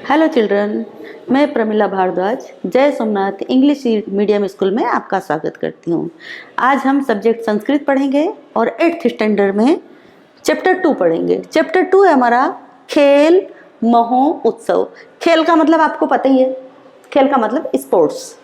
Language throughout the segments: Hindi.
हेलो चिल्ड्रन, मैं प्रमिला भारद्वाज जय सोमनाथ इंग्लिश मीडियम स्कूल में आपका स्वागत करती हूँ। आज हम सब्जेक्ट संस्कृत पढ़ेंगे और 8th स्टैंडर्ड में चैप्टर 2 पढ़ेंगे। चैप्टर 2 है हमारा खेल महोत्सव। खेल का मतलब आपको पता ही है, खेल का मतलब स्पोर्ट्स।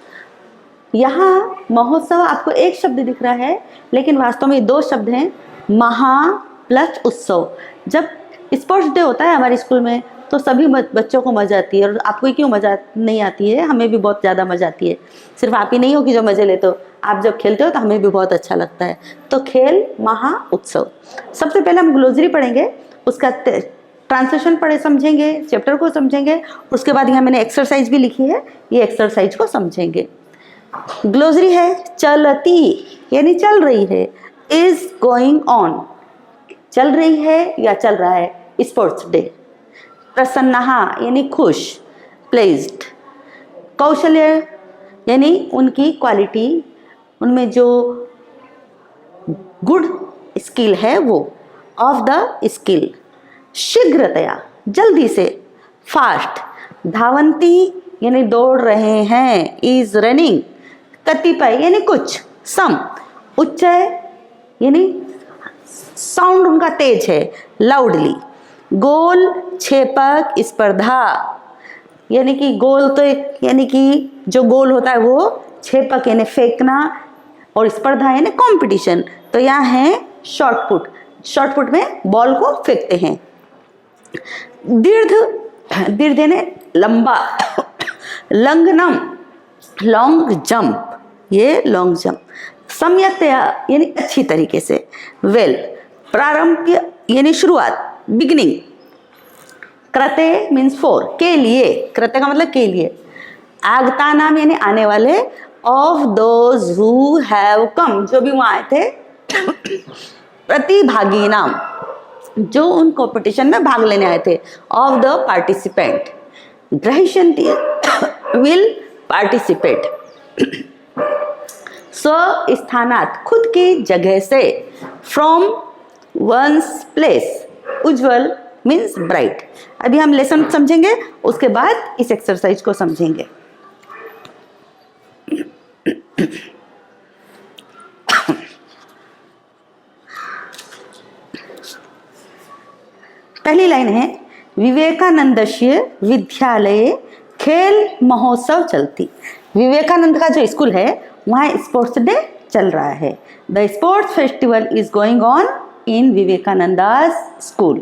यहाँ महोत्सव आपको एक शब्द दिख रहा है, लेकिन वास्तव में 2 शब्द हैं, महा प्लस उत्सव। जब स्पोर्ट्स डे होता है हमारे स्कूल में तो सभी बच्चों को मजा आती है। और आपको ही क्यों मजा नहीं आती है, हमें भी बहुत ज़्यादा मजा आती है। सिर्फ आप ही नहीं हो कि जो मजे लेते हो, आप जब खेलते हो तो हमें भी बहुत अच्छा लगता है। तो खेल महा उत्सव। सबसे पहले हम ग्लोसरी पढ़ेंगे, उसका ट्रांसलेशन पढ़े समझेंगे, चैप्टर को समझेंगे। उसके बाद यहाँ मैंने एक्सरसाइज भी लिखी है, ये एक्सरसाइज को समझेंगे। ग्लोसरी है चलती यानी चल रही है, इज गोइंग ऑन चल रही है या चल रहा है, स्पोर्ट्स डे। प्रसन्नहा यानी खुश, प्लेज्ड। कौशल्य यानी उनकी क्वालिटी, उनमें जो गुड स्किल है वो, ऑफ द स्किल। शीघ्रतया जल्दी से, फास्ट। धावंती यानी दौड़ रहे हैं, इज रनिंग। कतिपय यानी कुछ, सम। उच्चय यानी साउंड उनका तेज है, लाउडली। गोल छेपक स्पर्धा यानी कि गोल तो यानी कि जो गोल होता है वो, छेपक यानी फेंकना, और स्पर्धा यानी कंपटीशन। तो यहाँ है शॉर्ट पुट, शॉर्ट पुट में बॉल को फेंकते हैं। दीर्घ, दीर्घ यानी लंबा। लंघनम लॉन्ग जंप, ये लॉन्ग जंप। सम्यक्तया यानी अच्छी तरीके से, वेल। प्रारंभ यानी शुरुआत, बिगिनिंग। कृते मीन्स फॉर, के लिए, कृते का मतलब के लिए। आगता नाम यानी आने वाले, of those who have come जो भी वहां आए थे। प्रतिभागी नाम जो उन कॉम्पिटिशन में भाग लेने आए थे, ऑफ द पार्टिसिपेंट। ग्रहिष्यन्ति विल पार्टिसिपेट। स्व स्थानात खुद की जगह से, फ्रॉम वंस प्लेस। उज्जवल मीन्स ब्राइट। अभी हम लेसन समझेंगे, उसके बाद इस एक्सरसाइज को समझेंगे। पहली लाइन है, विवेकानंदस्य विद्यालय खेल महोत्सव चलती। विवेकानंद का जो स्कूल है वहाँ स्पोर्ट्स डे चल रहा है। The sports festival is going on in Vivekananda's school.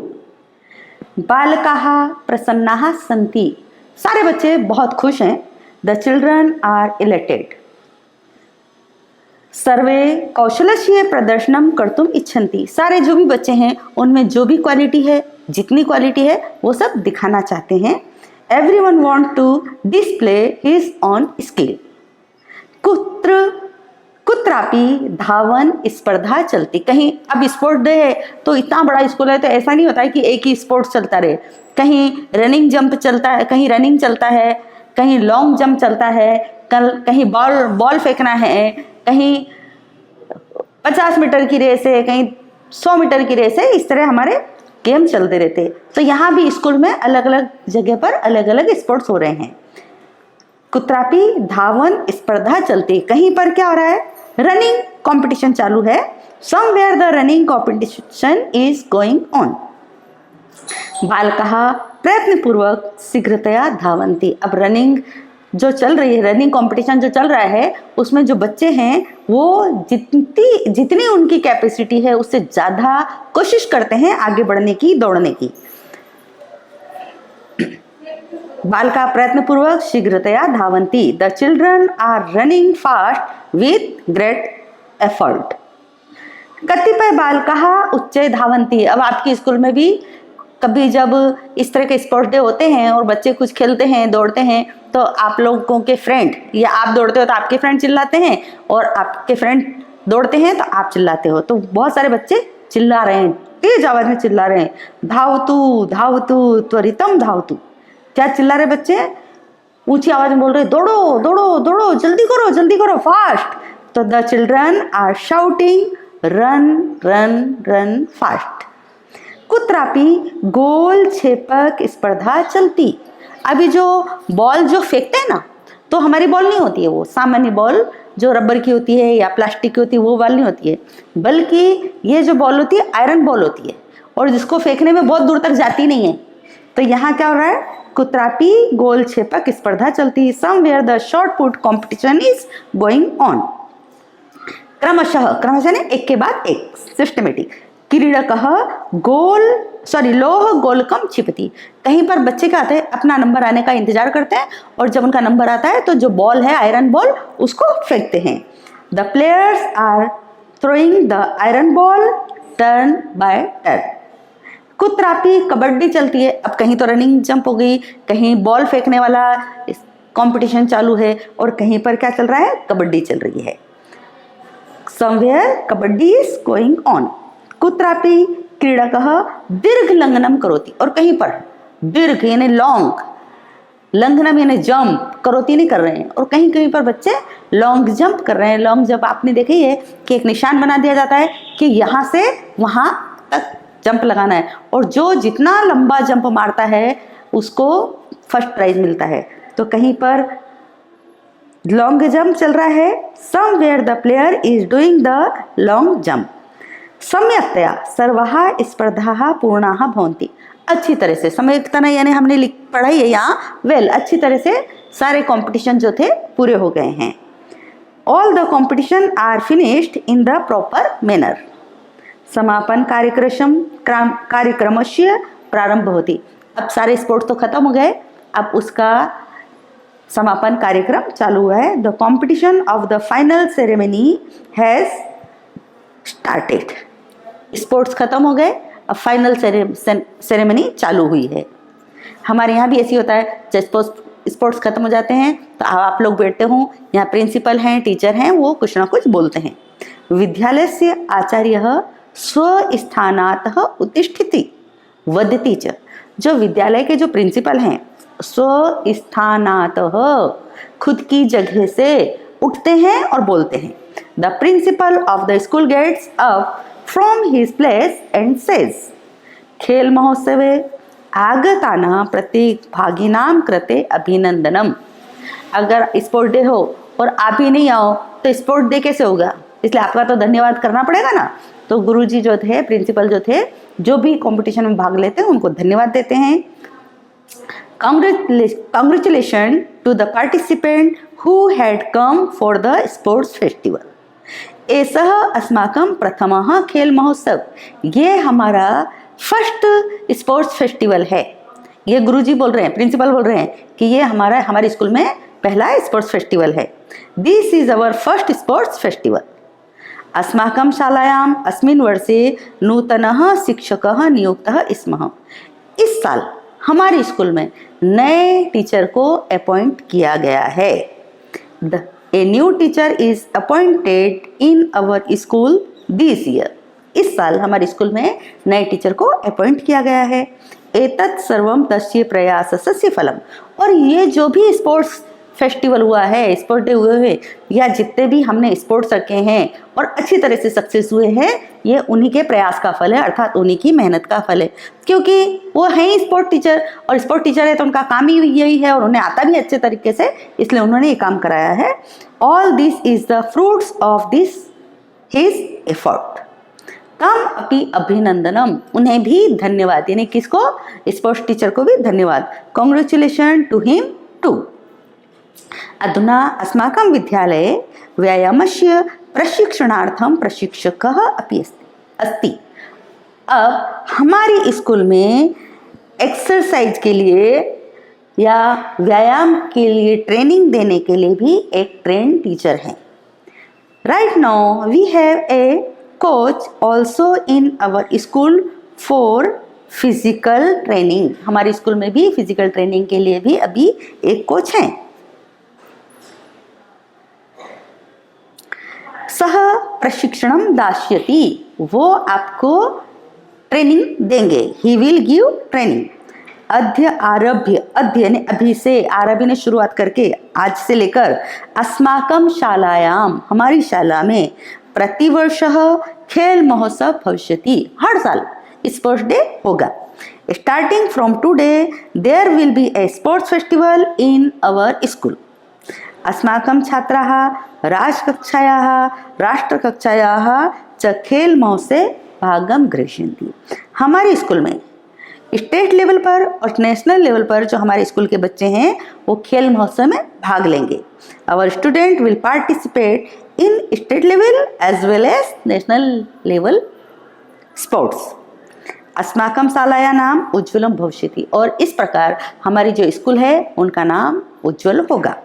बालकाः प्रसन्नाः सन्ति, सारे बच्चे बहुत खुश हैं। The children are elated. सर्वे कौशलस्य प्रदर्शनम कर्तुम इच्छन्ति, सारे जो भी बच्चे हैं उनमें जो भी क्वालिटी है, जितनी क्वालिटी है वो सब दिखाना चाहते हैं। Everyone want to display his own skill. कुत्रापि धावन स्पर्धा चलती, कहीं अब स्पोर्ट डे है तो इतना बड़ा स्कूल है तो ऐसा नहीं होता है कि एक ही स्पोर्ट्स चलता रहे। कहीं रनिंग जंप चलता है, कहीं रनिंग चलता है, कहीं लॉन्ग जंप चलता है, कहीं बॉल फेंकना है, कहीं 50 मीटर की रेस है, कहीं 100 मीटर की रेस है। इस तरह हमारे गेम चलते रहते। तो यहाँ भी स्कूल में अलग अलग जगह पर अलग अलग स्पोर्ट्स हो रहे हैं। कुत्रापि धावन स्पर्धा चलती, कहीं पर क्या हो रहा है, रनिंग कंपटीशन चालू है। Somewhere the running competition is going on. बालकाः प्रयत्न पूर्वक शीघ्रतया धावन्ति। अब रनिंग जो चल रही है, रनिंग कंपटीशन जो चल रहा है, उसमें जो बच्चे हैं वो जितनी उनकी कैपेसिटी है उससे ज़्यादा कोशिश करते हैं आगे बढ़ने की, दौड़ने की। बालका प्रयत्न पूर्वक शीघ्रतया धावन्ति। The children are running fast with great effort. कतिपय बालकाः उच्चै धावन्ति। अब आपके स्कूल में भी कभी जब इस तरह के स्पोर्ट्स डे होते हैं और बच्चे कुछ खेलते हैं, दौड़ते हैं, तो आप लोगों के फ्रेंड, या आप दौड़ते हो तो आपके फ्रेंड चिल्लाते हैं, और आपके फ्रेंड दौड़ते हैं तो आप चिल्लाते हो। तो बहुत सारे बच्चे चिल्ला रहे हैं, तेज आवाज में चिल्ला रहे हैं, धावतु धावतु त्वरितम धावतु। क्या चिल्ला रहे बच्चे, ऊंची आवाज में बोल रहे, दौड़ो दौड़ो दौड़ो, जल्दी करो फास्ट। तो the children are shouting run run run fast. कुत्रापि गोल छेपक स्पर्धा चलती। अभी जो बॉल जो फेंकते हैं ना, तो हमारी बॉल नहीं होती है वो सामान्य बॉल जो रबर की होती है या प्लास्टिक की होती है, वो बॉल नहीं होती है, बल्कि ये जो बॉल होती है आयरन बॉल होती है और जिसको फेंकने में बहुत दूर तक जाती नहीं है। तो यहाँ क्या हो रहा है, कुत्रापी गोल छेपक स्पर्धा चलती है। Somewhere the short put competition is going on. क्रमशः ने एक के बाद एक, सिस्टमेटिक। क्रीडकः लोह गोलकम क्षिपति। कहीं पर बच्चे क्या आते हैं, अपना नंबर आने का इंतजार करते हैं और जब उनका नंबर आता है तो जो बॉल है आयरन बॉल उसको फेंकते हैं। The players are throwing the iron ball turn by turn. कुत्रापी कबड्डी चलती है। अब कहीं तो रनिंग जंप हो गई, कहीं बॉल फेंकने वाला कंपटीशन चालू है और कहीं पर क्या चल रहा है, कबड्डी चल रही है। Somewhere kabaddi is going on. कुत्रापि क्रीडकः दीर्घ लंघनम करोति। और कहीं पर दीर्घ यानी लॉन्ग, लंघनम यानी जंप, करोति नहीं कर रहे हैं। और कहीं कहीं पर बच्चे लॉन्ग जंप कर रहे हैं। लॉन्ग जंप आपने देखी है कि एक निशान बना दिया जाता है कि यहाँ से वहाँ तक जंप लगाना है और जो जितना लंबा जंप मारता है उसको फर्स्ट प्राइज मिलता है। तो कहीं पर लॉन्ग जंप चल रहा है। Somewhere the player is doing the long jump. सम्यक्तया सर्वाः स्पर्धाः पूर्णाः भवन्ति। अच्छी तरह से, सम्यक्तया यानी हमने पढ़ाई है यहाँ, वेल अच्छी तरह से सारे कंपटीशन जो थे पूरे हो गए हैं। All the competition are finished in the proper manner. समापन कार्यक्रमस्य प्रारंभ होती। अब सारे स्पोर्ट्स तो खत्म हो गए, अब उसका समापन कार्यक्रम चालू हुआ है। The competition of the final ceremony has started. Sports खत्म हो गए, अब फाइनल सेरेमनी चालू हुई है। हमारे यहाँ भी ऐसी होता है, जब स्पोर्ट्स खत्म हो जाते हैं तो आप लोग बैठते हो, यहाँ प्रिंसिपल हैं, टीचर हैं, वो कुछ ना कुछ बोलते हैं। विद्यालयस्य आचार्यः स्वस्थानातः उत्तिष्ठति वदति च। जो विद्यालय के जो प्रिंसिपल हैं स्वस्थानातः खुद की जगह से उठते हैं और बोलते हैं। The principal of the school gets up from his place and says खेल महोत्सवे आगतानां प्रतिभागिनां कृते अभिनंदनम। अगर स्पोर्ट डे हो और आप ही नहीं आओ तो स्पोर्ट डे कैसे होगा, इसलिए आपका तो धन्यवाद करना पड़ेगा ना। तो गुरुजी जो थे, प्रिंसिपल जो थे, जो भी कंपटीशन में भाग लेते हैं उनको धन्यवाद देते हैं। Congratulations to the participant who had come for the sports festival. एसः अस्माकं प्रथमः खेल महोत्सव। ये हमारा फर्स्ट स्पोर्ट्स फेस्टिवल है। ये गुरुजी बोल रहे हैं, प्रिंसिपल बोल रहे हैं कि ये हमारे स्कूल में पहला स्पोर्ट्स फेस्टिवल है। This is our first sports festival. अस्माकं शालायाम् अस्मिन् वर्षे नूतनः शिक्षकः नियुक्तः स्मः। इस साल हमारे स्कूल में नए टीचर को अपॉइंट किया गया है। A new teacher is appointed in our school this year. इस साल हमारे स्कूल में नए टीचर को अपॉइंट किया गया है। एतत् सर्वं तस्य प्रयासस्य फलम। और ये जो भी स्पोर्ट्स फेस्टिवल हुआ है, स्पोर्ट डे हुए हैं, या जितने भी हमने स्पोर्ट्स रखे हैं और अच्छी तरह से सक्सेस हुए हैं, ये उन्हीं के प्रयास का फल है, अर्थात उन्हीं की मेहनत का फल है। क्योंकि वो हैं ही स्पोर्ट टीचर, और स्पोर्ट टीचर है तो उनका काम ही यही है और उन्हें आता भी अच्छे तरीके से, इसलिए उन्होंने ये काम कराया है। All this is the fruits of this his effort. तम अपि अभिनंदनम। उन्हें भी धन्यवाद, यानी किसको, स्पोर्ट्स टीचर को भी धन्यवाद। Congratulation to him too. अधुना अस्माकं विद्यालये व्यायामस्य प्रशिक्षणार्थं प्रशिक्षकः अपि अस्ति। अब हमारी स्कूल में एक्सरसाइज के लिए या व्यायाम के लिए ट्रेनिंग देने के लिए भी एक ट्रेन टीचर है। Right now we have a coach also in our school for physical training. हमारे स्कूल में भी फिजिकल ट्रेनिंग के लिए भी अभी एक कोच है। सह प्रशिक्षणम दास्यति। वो आपको ट्रेनिंग देंगे। He will give training. अद्य यानी अभी से, आरभ्य ने शुरुआत करके, आज से लेकर, अस्माकं शालायाम हमारी शाला में प्रतिवर्ष खेल महोत्सव भविष्यति। हर साल स्पोर्ट्स डे होगा। Starting from today, there will be a sports festival in our school. अस्माकं छात्राः राजकक्षायाः राष्ट्रकक्षायाः च खेलमहोत्सवे भागं गृह्णन्ति। हमारे स्कूल में स्टेट लेवल पर और नेशनल लेवल पर जो हमारे स्कूल के बच्चे हैं वो खेल महोत्सव में भाग लेंगे। Our student will participate in state level as well as national level sports. अस्माकं शालाया नाम उज्ज्वलं भविष्यति, और इस प्रकार हमारी जो स्कूल है उनका नाम उज्ज्वल होगा।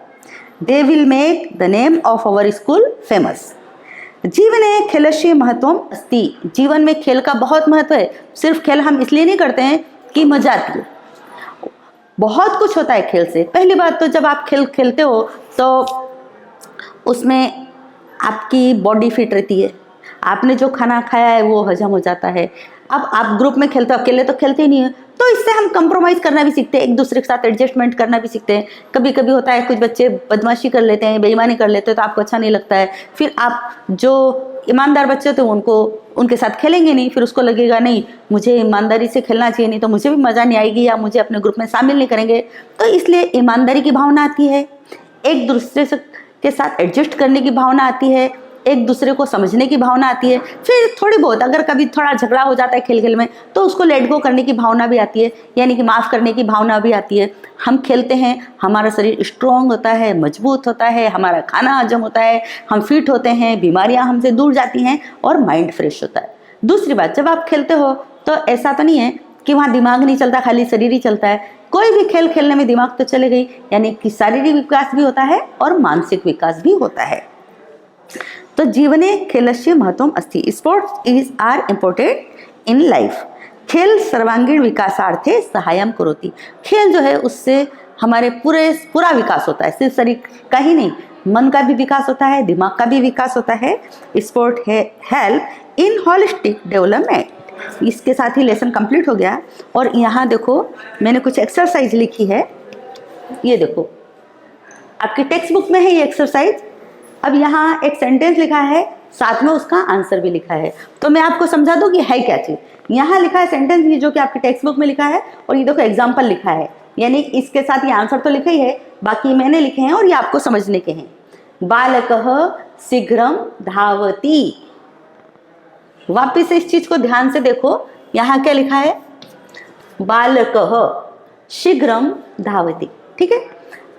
They will make the name of our school famous. जीवने खेलस्य महत्वम अस्ति। जीवन में खेल का बहुत महत्व है। सिर्फ खेल हम इसलिए नहीं करते हैं कि मजा आती है, बहुत कुछ होता है खेल से। पहली बात तो जब आप खेल खेलते हो तो उसमें आपकी बॉडी फिट रहती है, आपने जो खाना खाया है वो हजम हो जाता है। अब आप ग्रुप में खेलते हो, अकेले तो खेलते ही नहीं है, तो इससे हम कंप्रोमाइज़ करना भी सीखते हैं, एक दूसरे के साथ एडजस्टमेंट करना भी सीखते हैं। कभी कभी होता है कुछ बच्चे बदमाशी कर लेते हैं, बेईमानी कर लेते हैं, तो आपको अच्छा नहीं लगता है। फिर आप जो ईमानदार बच्चे होते हैं उनके साथ खेलेंगे नहीं, फिर उसको लगेगा नहीं मुझे ईमानदारी से खेलना चाहिए, नहीं तो मुझे भी मज़ा नहीं आएगी या मुझे अपने ग्रुप में शामिल नहीं करेंगे। तो इसलिए ईमानदारी की भावना आती है, एक दूसरे के साथ एडजस्ट करने की भावना आती है, एक दूसरे को समझने की भावना आती है। फिर थोड़ी बहुत अगर कभी थोड़ा झगड़ा हो जाता है खेल खेल में तो उसको लेट गो करने की भावना भी आती है, यानी कि माफ़ करने की भावना भी आती है। हम खेलते हैं, हमारा शरीर स्ट्रॉन्ग होता है, मजबूत होता है, हमारा खाना हजम होता है, हम फिट होते हैं, बीमारियां हमसे दूर जाती हैं और माइंड फ्रेश होता है। दूसरी बात, जब आप खेलते हो तो ऐसा तो नहीं है कि वहाँ दिमाग नहीं चलता, खाली शरीर ही चलता है। कोई भी खेल खेलने में दिमाग तो चले गई, यानी कि शारीरिक विकास भी होता है और मानसिक विकास भी होता है। तो जीवने खेलस्य महत्वम अस्ति। Sports is are important in life. खेल सर्वांगीण विकासार्थे सहायम करोति। खेल जो है उससे हमारे पूरा विकास होता है, सिर्फ शरीर का ही नहीं, मन का भी विकास होता है, दिमाग का भी विकास होता है। स्पोर्ट है हेल्प इन होलिस्टिक डेवलपमेंट। इसके साथ ही लेसन कंप्लीट हो गया। और यहाँ देखो मैंने कुछ एक्सरसाइज लिखी है, ये देखो आपकी टेक्स्ट बुक में है ये एक्सरसाइज। अब यहाँ एक सेंटेंस लिखा है, साथ में उसका आंसर भी लिखा है, तो मैं आपको समझा दूँ कि है क्या चीज़। यहाँ लिखा है सेंटेंस, ये जो कि आपकी टेक्स्ट बुक में लिखा है, और ये देखो एग्जाम्पल लिखा है, यानी इसके साथ ये आंसर तो लिखा ही है, बाकी मैंने लिखे हैं और ये आपको समझने के हैं। बालकः शीघ्रं धावति। वापिस इस चीज को ध्यान से देखो, यहाँ क्या लिखा है, बालकः शीघ्रं धावति, ठीक है।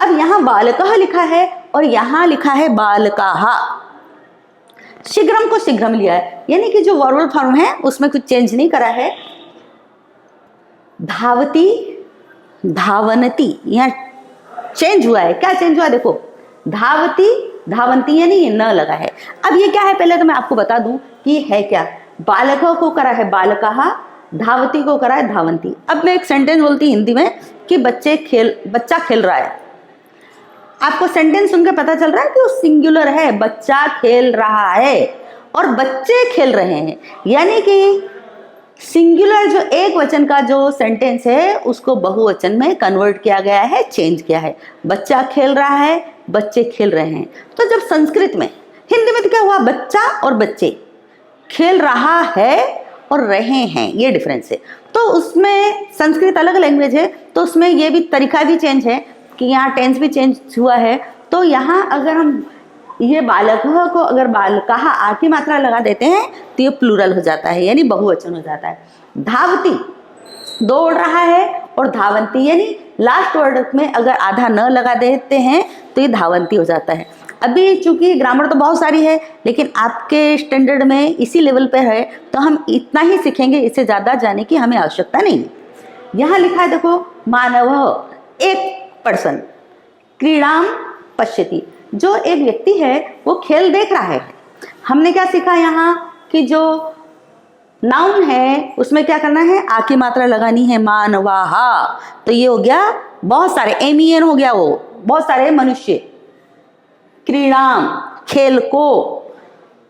अब यहाँ बालकः लिखा है और यहाँ लिखा है बालकाः। शीघ्रम को शीघ्रम लिया है, यानी कि जो वर्बल फॉर्म है उसमें कुछ चेंज नहीं करा है। धावती धावनती, यहाँ चेंज हुआ है। क्या चेंज हुआ देखो, धावती धावंती, यानी ये न लगा है। अब ये क्या है पहले तो मैं आपको बता दूं कि है क्या। बालकों को करा है बालकाः, धावती को करा है धावंती। अब मैं एक सेंटेंस बोलती हिंदी में कि बच्चा खेल रहा है। आपको सेंटेंस सुनकर पता चल रहा है कि वो सिंगुलर है, बच्चा खेल रहा है और बच्चे खेल रहे हैं, यानी कि सिंगुलर जो एक वचन का जो सेंटेंस है उसको बहुवचन में कन्वर्ट किया गया है, चेंज किया है। बच्चा खेल रहा है, बच्चे खेल रहे हैं। तो जब संस्कृत में, हिंदी में तो क्या हुआ, बच्चा और बच्चे, खेल रहा है और रहे हैं, ये डिफरेंस है। तो उसमें संस्कृत अलग लैंग्वेज है, तो उसमें ये भी तरीका भी चेंज है कि यहाँ टेंस भी चेंज हुआ है। तो यहाँ अगर हम ये बालकः को अगर बालकाः आ की मात्रा लगा देते हैं तो ये प्लूरल हो जाता है, यानी बहुवचन हो जाता है। धावती दौड़ रहा है और धावंती, यानी लास्ट वर्ड में अगर आधा न लगा देते हैं तो ये धावंती हो जाता है। अभी चूंकि ग्रामर तो बहुत सारी है, लेकिन आपके स्टैंडर्ड में इसी लेवल पे है, तो हम इतना ही सीखेंगे, इससे ज़्यादा जाने की हमें आवश्यकता नहीं है। यहाँ लिखा है देखो, मानव एक पर्सन, क्रीड़ाम पश्यति, जो एक व्यक्ति है वो खेल देख रहा है। हमने क्या सीखा यहाँ कि जो नाउन है उसमें क्या करना है, आ की मात्रा लगानी है, मानवाः। तो ये हो गया बहुत सारे, एमियन हो गया, वो बहुत सारे मनुष्य। क्रीड़ाम खेल को,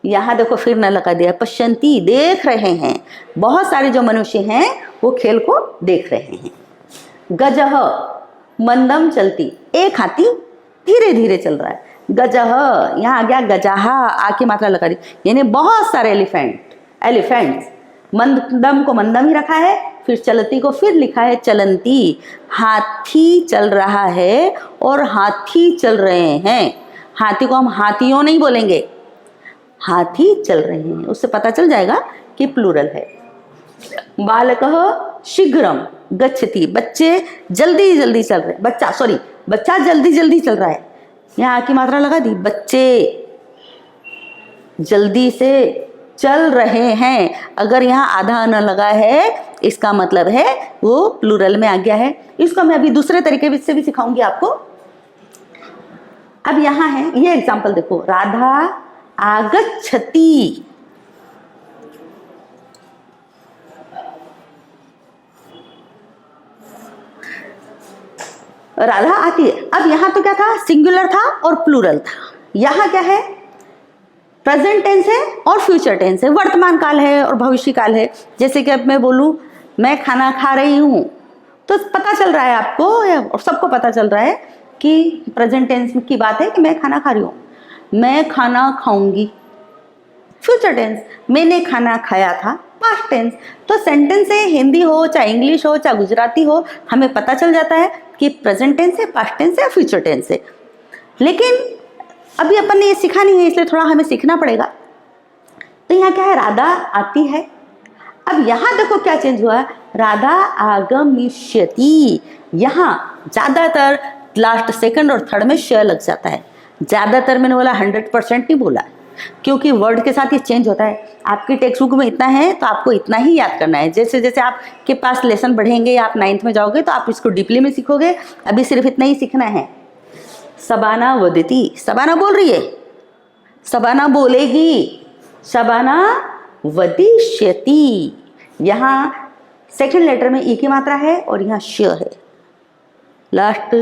यहाँ देखो फिर न लगा दिया, पश्यन्ति देख रहे हैं, बहुत सारे जो मनुष्य हैं वो खेल को देख रहे हैं। गजः मंदम चलती, एक हाथी धीरे धीरे चल रहा है। गजः, यहाँ आ गया गजाः, आ की मात्रा लगा दी, यानी बहुत सारे एलिफेंट्स। मंदम को मंदम ही रखा है, फिर चलती को फिर लिखा है चलंती। हाथी चल रहा है और हाथी चल रहे हैं। हाथी को हम हाथियों नहीं बोलेंगे, हाथी चल रहे हैं, उससे पता चल जाएगा कि प्लूरल है। बालकः शीघ्रम गच्छति, बच्चे जल्दी जल्दी चल रहे हैं। बच्चा जल्दी जल्दी चल रहा है, यहाँ की मात्रा लगा दी, बच्चे जल्दी से चल रहे हैं। अगर यहाँ आधा न लगा है इसका मतलब है वो प्लूरल में आ गया है। इसको मैं अभी दूसरे तरीके से भी सिखाऊंगी आपको। अब यहाँ है ये एग्जाम्पल देखो, राधा आगच्छति, राधा आती है। अब यहाँ तो क्या था, सिंगुलर था और प्लूरल था। यहाँ क्या है, प्रेजेंट टेंस है और फ्यूचर टेंस है, वर्तमान काल है और भविष्य काल है। जैसे कि अब मैं बोलूं मैं खाना खा रही हूं, तो पता चल रहा है आपको और सबको पता चल रहा है कि प्रेजेंट टेंस की बात है कि मैं खाना खा रही हूं। मैं खाना खाऊंगी, फ्यूचर टेंस। मैंने खाना खाया था, पास्ट टेंस। तो सेंटेंस है, हिंदी हो चाहे इंग्लिश हो चाहे गुजराती हो, हमें पता चल जाता है कि प्रेजेंट टेंस है, पास्ट टेंस है, फ्यूचर टेंस है। लेकिन अभी अपन ने ये सीखा नहीं है, इसलिए थोड़ा हमें सीखना पड़ेगा। तो यहाँ क्या है, राधा आती है। अब यहाँ देखो क्या चेंज हुआ, राधा आगमिष्यति। यहाँ ज्यादातर लास्ट सेकंड और थर्ड में श लग जाता है। ज्यादातर मैंने बोला 100% नहीं बोला, क्योंकि वर्ड के साथ ये चेंज होता है। आपकी टेक्स्ट बुक में इतना है तो आपको इतना ही याद करना है। जैसे जैसे आपके पास लेसन बढ़ेंगे या आप 9th में जाओगे तो आप इसको डीपली में सीखोगे। अभी सिर्फ इतना ही सीखना है। शबाना वदती, शबाना बोल रही है, शबाना बोलेगी, शबाना वदिष्यति। यहाँ सेकंड लेटर में ई की मात्रा है और यहाँ श है, लास्ट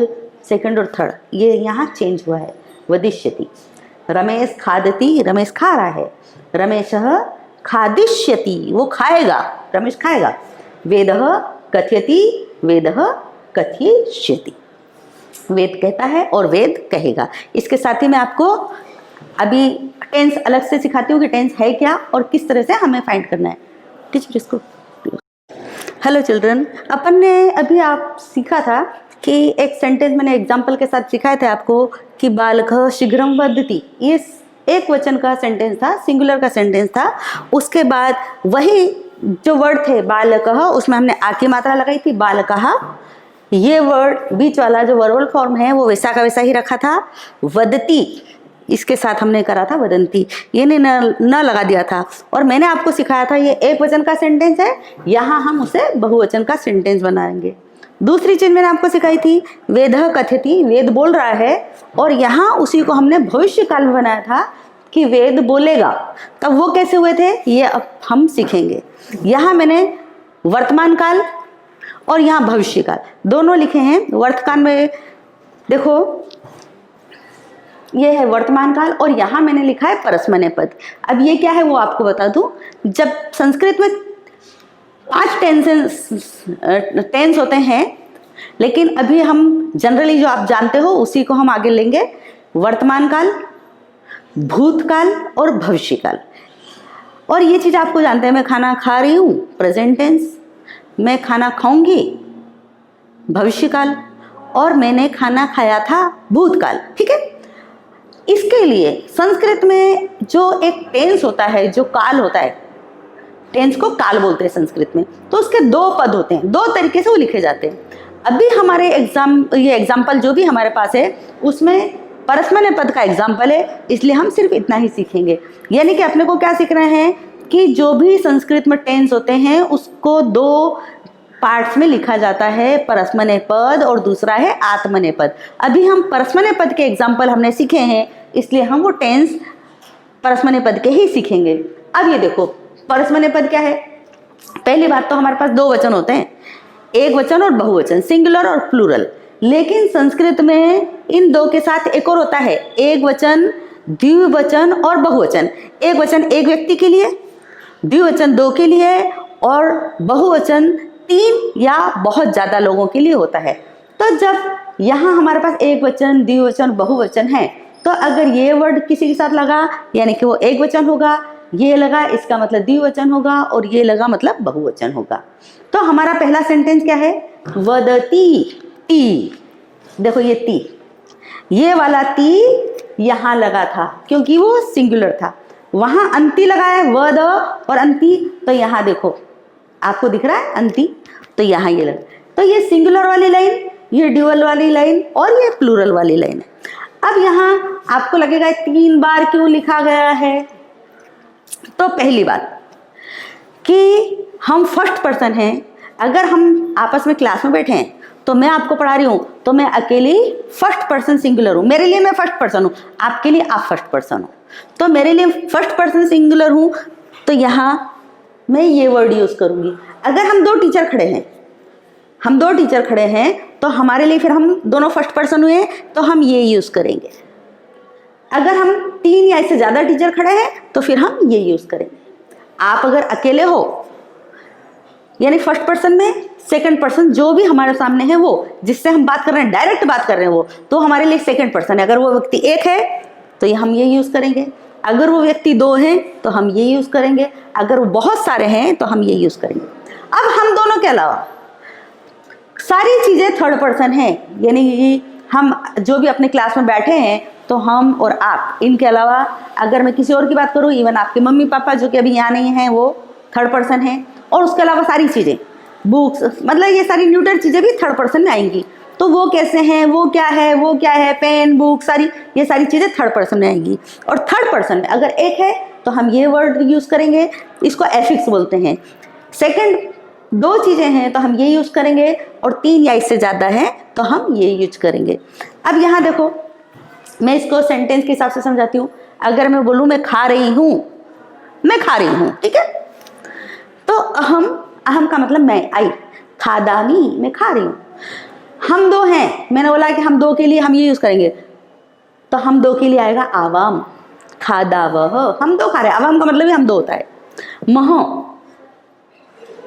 सेकंड और थर्ड ये यहाँ चेंज हुआ है, वदिष्यति। रमेश खादति, रमेश खा रहा है। रमेशः खादिष्यति, वो खाएगा, रमेश खाएगा। वेदः कथयति, वेदः कथयिष्यति। वेद कहता है और वेद कहेगा। इसके साथ ही मैं आपको अभी टेंस अलग से सिखाती हूँ कि टेंस है क्या और किस तरह से हमें फाइंड करना है। टीचर इसको। हेलो चिल्ड्रन, अपन ने अभी आप सीखा था कि एक सेंटेंस मैंने एग्जाम्पल के साथ सिखाए थे आपको कि बालकः शीघ्रम वदति। ये एक वचन का सेंटेंस था, सिंगुलर का सेंटेंस था। उसके बाद वही जो वर्ड थे बालकः, उसमें हमने आ की मात्रा लगाई थी, बालकः। ये वर्ड बीच वाला जो वर्बल फॉर्म है वो वैसा का वैसा ही रखा था। वदती इसके साथ हमने करा था वदंती, ये ने न लगा दिया था। और मैंने आपको सिखाया था ये एक वचन का सेंटेंस है, यहाँ हम उसे बहुवचन का सेंटेंस बनाएंगे। दूसरी चीज मैंने आपको सिखाई थी वेदः कथयति, वेद बोल रहा है, और यहाँ उसी को हमने भविष्य काल में बनाया था कि वेद बोलेगा। तब वो कैसे हुए थे ये अब हम सीखेंगे। यहाँ मैंने वर्तमान काल और यहाँ भविष्य काल दोनों लिखे हैं। वर्तमान में देखो ये है वर्तमान काल और यहाँ मैंने लिखा है परस्मैपद पद। अब ये क्या है वो आपको बता दूं। जब संस्कृत में 5 टेंस होते हैं, लेकिन अभी हम जनरली जो आप जानते हो उसी को हम आगे लेंगे। वर्तमान काल, भूतकाल और भविष्य काल। और ये चीज आपको जानते हैं, मैं खाना खा रही हूँ प्रेजेंट टेंस, मैं खाना खाऊंगी भविष्य काल, और मैंने खाना खाया था भूतकाल। ठीक है। इसके लिए संस्कृत में जो एक टेंस होता है, जो काल होता है, टेंस को काल बोलते हैं संस्कृत में, तो उसके 2 पद होते हैं, 2 तरीके से वो लिखे जाते हैं। अभी हमारे ये एग्जाम्पल जो भी हमारे पास है उसमें परस्मैपद पद का एग्जाम्पल है, इसलिए हम सिर्फ इतना ही सीखेंगे। यानी कि अपने को क्या सीख रहे हैं कि जो भी संस्कृत में टेंस होते हैं उसको 2 पार्ट्स में लिखा जाता है, परस्मैपद पद और दूसरा है आत्मनेपद पद। अभी हम परस्मैपद पद के एग्जाम्पल हमने सीखे हैं, इसलिए हम वो टेंस परस्मैपद पद के ही सीखेंगे। अब ये देखो परस्मैपद पद क्या है। पहली बात तो हमारे पास 2 वचन होते हैं, एक वचन और बहुवचन, सिंगुलर और प्लूरल। लेकिन संस्कृत में इन 2 के साथ एक और होता है, एक वचन, द्विवचन और बहुवचन। एक वचन एक व्यक्ति के लिए, द्विवचन 2 के लिए और बहुवचन 3 या बहुत ज्यादा लोगों के लिए होता है। तो जब यहाँ हमारे पास एक वचन, द्विवचन, बहुवचन है, तो अगर ये वर्ड किसी के साथ लगा यानी कि वो एक वचन होगा, ये लगा इसका मतलब द्विवचन होगा, और ये लगा मतलब बहुवचन होगा। तो हमारा पहला सेंटेंस क्या है, वदती ती। देखो ये ती, ये वाला ती यहां लगा था क्योंकि वो सिंगुलर था, वहां अंति लगा है वद और अंति, तो यहां देखो आपको दिख रहा है अंति, तो यहां ये लगा। तो ये सिंगुलर वाली लाइन, ये ड्यूअल वाली लाइन और ये प्लूरल वाली लाइन है। अब यहां आपको लगेगा 3 बार क्यों लिखा गया है। तो पहली बात कि हम फर्स्ट पर्सन हैं, अगर हम आपस में क्लास में बैठे हैं तो मैं आपको पढ़ा रही हूं तो मैं अकेली फर्स्ट पर्सन सिंगुलर हूं, मेरे लिए मैं फर्स्ट पर्सन हूं, आपके लिए आप फर्स्ट पर्सन हो। तो मेरे लिए फर्स्ट पर्सन सिंगुलर हूं, तो यहां मैं ये वर्ड यूज करूंगी। अगर हम 2 टीचर खड़े हैं, हम 2 टीचर खड़े हैं तो हमारे लिए फिर हम दोनों फर्स्ट पर्सन हुए तो हम ये यूज करेंगे। अगर हम 3 या इससे ज्यादा टीचर खड़े हैं तो फिर हम ये यूज करेंगे। आप अगर अकेले हो यानी फर्स्ट पर्सन में सेकंड पर्सन जो भी हमारे सामने है, वो जिससे हम बात कर रहे हैं, डायरेक्ट बात कर रहे हैं, वो तो हमारे लिए सेकंड पर्सन है। अगर वो व्यक्ति 1 है तो ये हम ये यूज करेंगे, अगर वो व्यक्ति 2 हैं तो हम ये यूज करेंगे, अगर वो बहुत सारे हैं तो हम ये यूज करेंगे। अब हम दोनों के अलावा सारी चीजें थर्ड पर्सन हैं, यानी कि हम जो भी अपने क्लास में बैठे हैं तो हम और आप, इनके अलावा अगर मैं किसी और की बात करूँ, इवन आपके मम्मी पापा जो कि अभी यहाँ नहीं हैं वो थर्ड पर्सन हैं, और उसके अलावा सारी चीज़ें बुक्स, मतलब ये सारी न्यूट्रल चीज़ें भी थर्ड पर्सन में आएंगी। तो वो कैसे हैं, वो क्या है, वो क्या है, पेन बुक सारी, ये सारी चीज़ें थर्ड पर्सन में आएंगी। और थर्ड पर्सन में अगर 1 है तो हम ये वर्ड यूज़ करेंगे, इसको एफिक्स बोलते हैं। सेकंड 2 चीज़ें हैं तो हम ये यूज़ करेंगे, और 3 या इससे ज़्यादा है तो हम ये यूज करेंगे। अब यहाँ देखो मैं इसको सेंटेंस के हिसाब से समझाती हूँ। अगर मैं बोलूँ मैं खा रही हूँ, मैं खा रही हूँ, ठीक है, तो अहम का मतलब मैं, आई, खादामी मैं खा रही हूँ। हम 2 हैं, मैंने बोला कि हम 2 के लिए हम ये यूज करेंगे, तो हम 2 के लिए आएगा आवाम, खादावह, हम 2 खा रहे हैं। आवाम का मतलब भी हम 2 होता है। मह,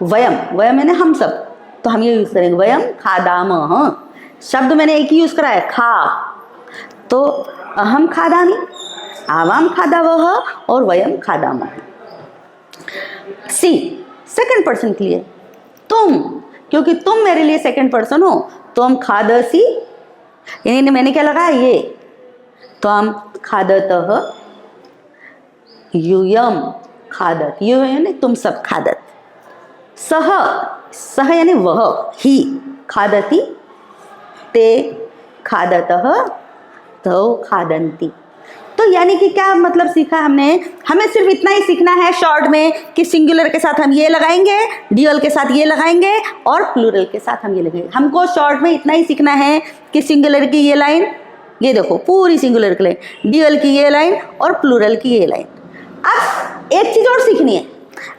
वयम, वयम मैंने हम सब, तो हम ये यूज करेंगे वयम खादामह। शब्द मैंने एक ही यूज करा है खा, तो अहम खादामी, आवाम खादावह और वयम खादामह। सी सेकंड पर्सन के लिए तुम, क्योंकि तुम मेरे लिए सेकंड पर्सन हो तो हम खादसी, यानी मैंने क्या लगाया ये, तो हम खादतः, यूयम खादत, यू यानी तुम सब खादत, सह, सह यानी वह, ही, खादती, ते खादतः, तो खादंती। तो यानी कि क्या मतलब सीखा हमने, हमें सिर्फ इतना ही सीखना है शॉर्ट में कि सिंगुलर के साथ हम ये लगाएंगे, ड्यूअल के साथ ये लगाएंगे और प्लूरल के साथ हम ये लगाएंगे। हमको शॉर्ट में इतना ही सीखना है कि सिंगुलर की ये लाइन, ये देखो पूरी सिंगुलर की लाइन, ड्यूअल की ये लाइन और प्लूरल की ये लाइन। अब एक चीज़ और सीखनी है,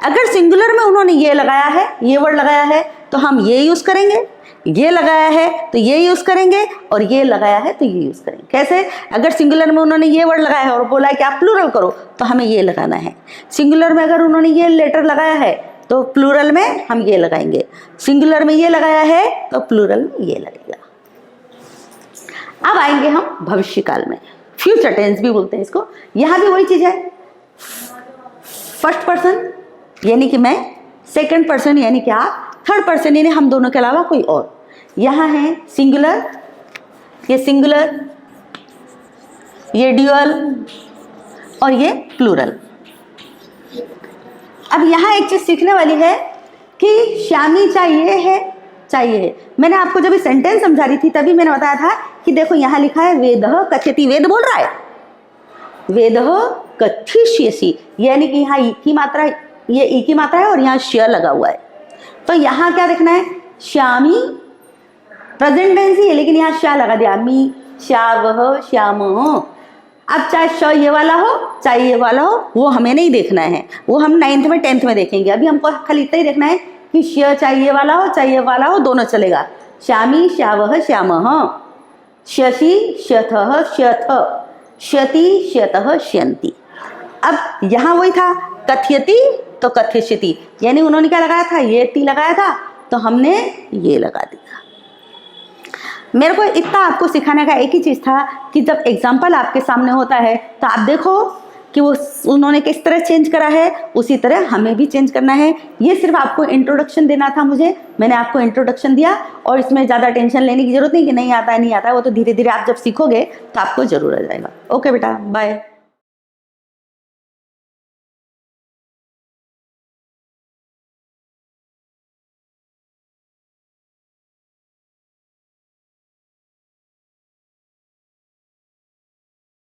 अगर सिंगुलर में उन्होंने ये लगाया है, ये वर्ड लगाया है, तो हम ये यूज़ करेंगे, ये लगाया है तो ये यूज करेंगे, और ये लगाया है तो ये यूज करेंगे। कैसे, अगर सिंगुलर में उन्होंने ये वर्ड लगाया है और बोला है कि आप प्लूरल करो, तो हमें ये लगाना है। सिंगुलर में अगर उन्होंने ये लेटर लगाया है तो प्लूरल में हम ये लगाएंगे, सिंगुलर में ये लगाया है तो प्लूरल में ये लगेगा। अब आएंगे हम भविष्य काल में, फ्यूचर टेंस भी बोलते हैं इसको। यहाँ भी वही चीज है, फर्स्ट पर्सन यानी कि मैं, सेकंड पर्सन यानी कि आप, थर्ड पर्सन यानी हम दोनों के अलावा कोई और। यहाँ है सिंगुलर, ये सिंगुलर, ये ड्यूअल और ये प्लूरल। अब यहाँ एक चीज सीखने वाली है कि श्यामी चाहिए है, चाहिए है। मैंने आपको जब सेंटेंस समझा रही थी तभी मैंने बताया था कि देखो यहाँ लिखा है वेदः कथ्यति, वेद बोल रहा है, वेदः कथयिष्यसि, यानी कि यहाँ ई की मात्रा, ये ई की मात्रा है और यहाँ श्य लगा हुआ है। तो यहाँ क्या देखना है, श्यामी प्रेजेंट टेंस ही है लेकिन यहाँ श्या लगा दिया, मी श्यावह श्यामः। अब चाहे श ये वाला हो चाहे ये वाला हो, वो हमें नहीं देखना है, वो हम 9th में 10th में देखेंगे। अभी हमको खाली इतना ही देखना है कि श्य चाहे ये वाला हो चाहे ये वाला हो, दोनों चलेगा। श्यामी श्यावह श्यामः, श्यसि श्यथः श्यथ, श्यति श्यतः श्यन्ति। अब यहाँ वही था, कथयति तो कथयिष्यति, यानी उन्होंने क्या लगाया था, ये ती लगाया था तो हमने ये लगा दिया। मेरे को इतना आपको सिखाने का एक ही चीज़ था कि जब एग्जाम्पल आपके सामने होता है तो आप देखो कि वो उन्होंने किस तरह चेंज करा है, उसी तरह हमें भी चेंज करना है। ये सिर्फ आपको इंट्रोडक्शन देना था मुझे, मैंने आपको इंट्रोडक्शन दिया, और इसमें ज़्यादा टेंशन लेने की जरूरत नहीं कि नहीं आता है नहीं आता है, वो तो धीरे धीरे आप जब सीखोगे तो आपको जरूर आ जाएगा। ओके बेटा, बाय।